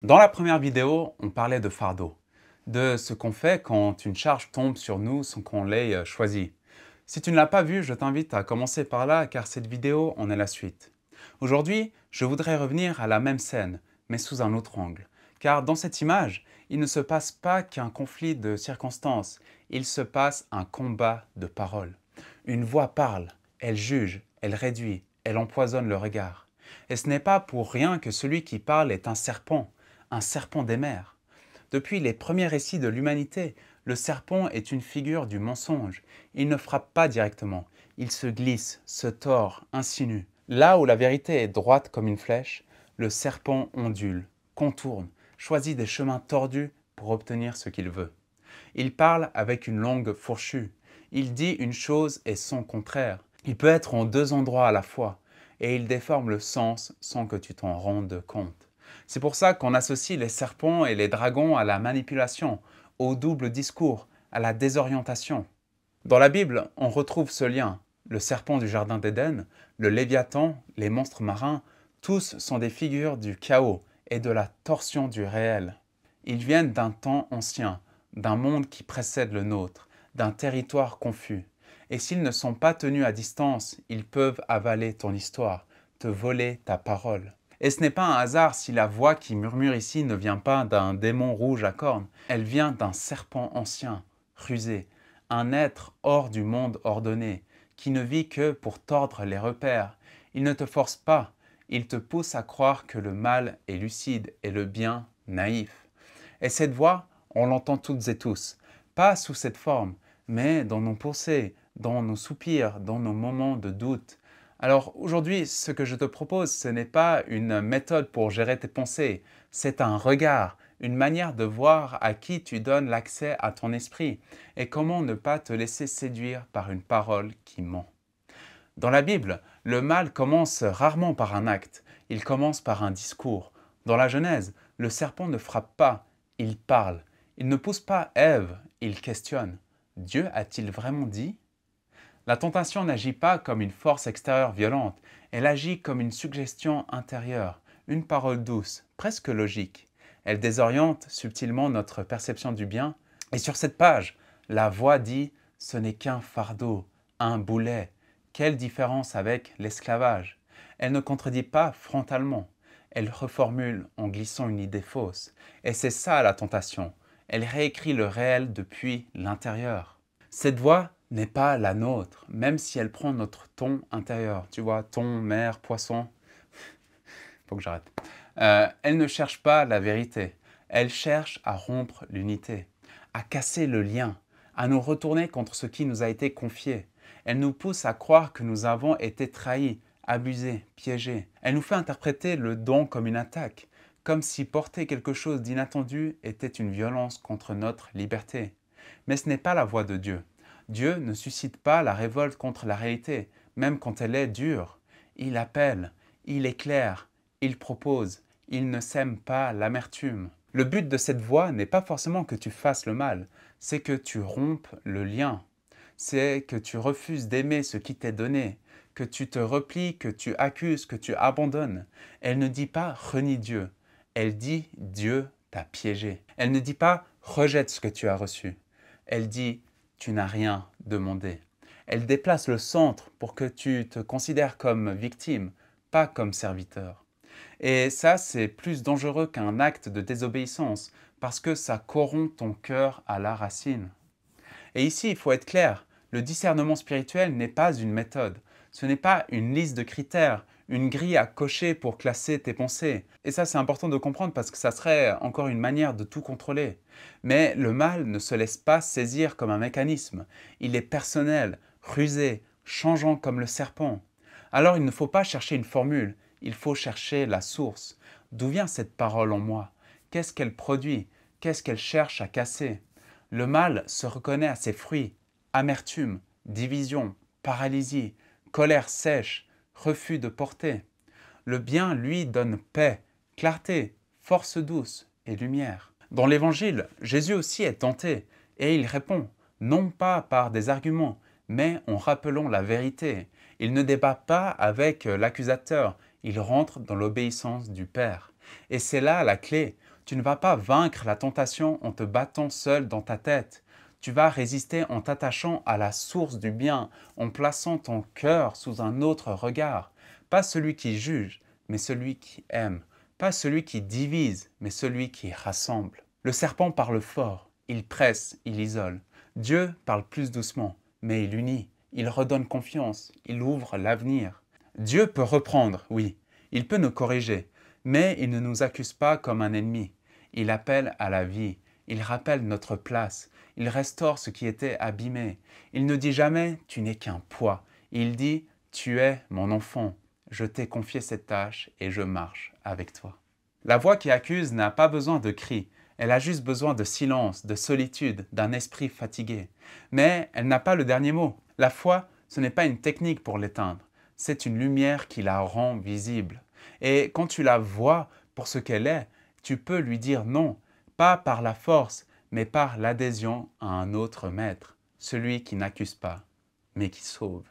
Dans la première vidéo, on parlait de fardeau, de ce qu'on fait quand une charge tombe sur nous sans qu'on l'ait choisi. Si tu ne l'as pas vu, je t'invite à commencer par là car cette vidéo en est la suite. Aujourd'hui, je voudrais revenir à la même scène, mais sous un autre angle. Car dans cette image, il ne se passe pas qu'un conflit de circonstances, il se passe un combat de paroles. Une voix parle, elle juge, elle réduit, elle empoisonne le regard. Et ce n'est pas pour rien que celui qui parle est un serpent des mers. Depuis les premiers récits de l'humanité, le serpent est une figure du mensonge. Il ne frappe pas directement, il se glisse, se tord, insinue. Là où la vérité est droite comme une flèche, le serpent ondule, contourne, choisit des chemins tordus pour obtenir ce qu'il veut. Il parle avec une langue fourchue. Il dit une chose et son contraire. Il peut être en deux endroits à la fois, et il déforme le sens sans que tu t'en rendes compte. C'est pour ça qu'on associe les serpents et les dragons à la manipulation, au double discours, à la désorientation. Dans la Bible, on retrouve ce lien. Le serpent du jardin d'Éden, le léviathan, les monstres marins, tous sont des figures du chaos et de la torsion du réel. Ils viennent d'un temps ancien, d'un monde qui précède le nôtre, d'un territoire confus. Et s'ils ne sont pas tenus à distance, ils peuvent avaler ton histoire, te voler ta parole. Et ce n'est pas un hasard si la voix qui murmure ici ne vient pas d'un démon rouge à cornes, elle vient d'un serpent ancien, rusé, un être hors du monde ordonné, qui ne vit que pour tordre les repères. Il ne te force pas, il te pousse à croire que le mal est lucide et le bien naïf. Et cette voix, on l'entend toutes et tous, pas sous cette forme, mais dans nos pensées, dans nos soupirs, dans nos moments de doute. Alors aujourd'hui, ce que je te propose, ce n'est pas une méthode pour gérer tes pensées, c'est un regard, une manière de voir à qui tu donnes l'accès à ton esprit et comment ne pas te laisser séduire par une parole qui ment. Dans la Bible, le mal commence rarement par un acte, il commence par un discours. Dans la Genèse, le serpent ne frappe pas, il parle. Il ne pousse pas Ève, il questionne. Dieu a-t-il vraiment dit ? La tentation n'agit pas comme une force extérieure violente, elle agit comme une suggestion intérieure, une parole douce, presque logique. Elle désoriente subtilement notre perception du bien. Et sur cette page, la voix dit « ce n'est qu'un fardeau, un boulet ». Quelle différence avec l'esclavage ? Elle ne contredit pas frontalement, elle reformule en glissant une idée fausse. Et c'est ça la tentation, elle réécrit le réel depuis l'intérieur. Cette voix n'est pas la nôtre, même si elle prend notre ton intérieur. Tu vois, ton, mer, poisson. Faut que j'arrête. Elle ne cherche pas la vérité. Elle cherche à rompre l'unité, à casser le lien, à nous retourner contre ce qui nous a été confié. Elle nous pousse à croire que nous avons été trahis, abusés, piégés. Elle nous fait interpréter le don comme une attaque, comme si porter quelque chose d'inattendu était une violence contre notre liberté. Mais ce n'est pas la voix de Dieu. Dieu ne suscite pas la révolte contre la réalité, même quand elle est dure. Il appelle, il éclaire, il propose, il ne sème pas l'amertume. Le but de cette voix n'est pas forcément que tu fasses le mal, c'est que tu rompes le lien. C'est que tu refuses d'aimer ce qui t'est donné, que tu te replies, que tu accuses, que tu abandonnes. Elle ne dit pas renie Dieu, elle dit Dieu t'a piégé. Elle ne dit pas rejette ce que tu as reçu. Elle dit tu n'as rien demandé. Elle déplace le centre pour que tu te considères comme victime, pas comme serviteur. Et ça, c'est plus dangereux qu'un acte de désobéissance, parce que ça corrompt ton cœur à la racine. Et ici, il faut être clair, le discernement spirituel n'est pas une méthode. Ce n'est pas une liste de critères, une grille à cocher pour classer tes pensées. Et ça, c'est important de comprendre parce que ça serait encore une manière de tout contrôler. Mais le mal ne se laisse pas saisir comme un mécanisme. Il est personnel, rusé, changeant comme le serpent. Alors il ne faut pas chercher une formule, il faut chercher la source. D'où vient cette parole en moi? Qu'est-ce qu'elle produit? Qu'est-ce qu'elle cherche à casser? Le mal se reconnaît à ses fruits, amertume, division, paralysie, colère sèche, refus de porter. Le bien, lui, donne paix, clarté, force douce et lumière. Dans l'Évangile, Jésus aussi est tenté et il répond, non pas par des arguments, mais en rappelant la vérité. Il ne débat pas avec l'accusateur, il rentre dans l'obéissance du Père. Et c'est là la clé. Tu ne vas pas vaincre la tentation en te battant seul dans ta tête. Tu vas résister en t'attachant à la source du bien, en plaçant ton cœur sous un autre regard. Pas celui qui juge, mais celui qui aime. Pas celui qui divise, mais celui qui rassemble. Le serpent parle fort, il presse, il isole. Dieu parle plus doucement, mais il unit, il redonne confiance, il ouvre l'avenir. Dieu peut reprendre, oui, il peut nous corriger, mais il ne nous accuse pas comme un ennemi. Il appelle à la vie, il rappelle notre place, il restaure ce qui était abîmé. Il ne dit jamais « tu n'es qu'un poids », il dit « tu es mon enfant, je t'ai confié cette tâche et je marche avec toi ». La voix qui accuse n'a pas besoin de cris, elle a juste besoin de silence, de solitude, d'un esprit fatigué. Mais elle n'a pas le dernier mot. La foi, ce n'est pas une technique pour l'éteindre, c'est une lumière qui la rend visible. Et quand tu la vois pour ce qu'elle est, tu peux lui dire non, pas par la force, mais par l'adhésion à un autre maître, celui qui n'accuse pas, mais qui sauve.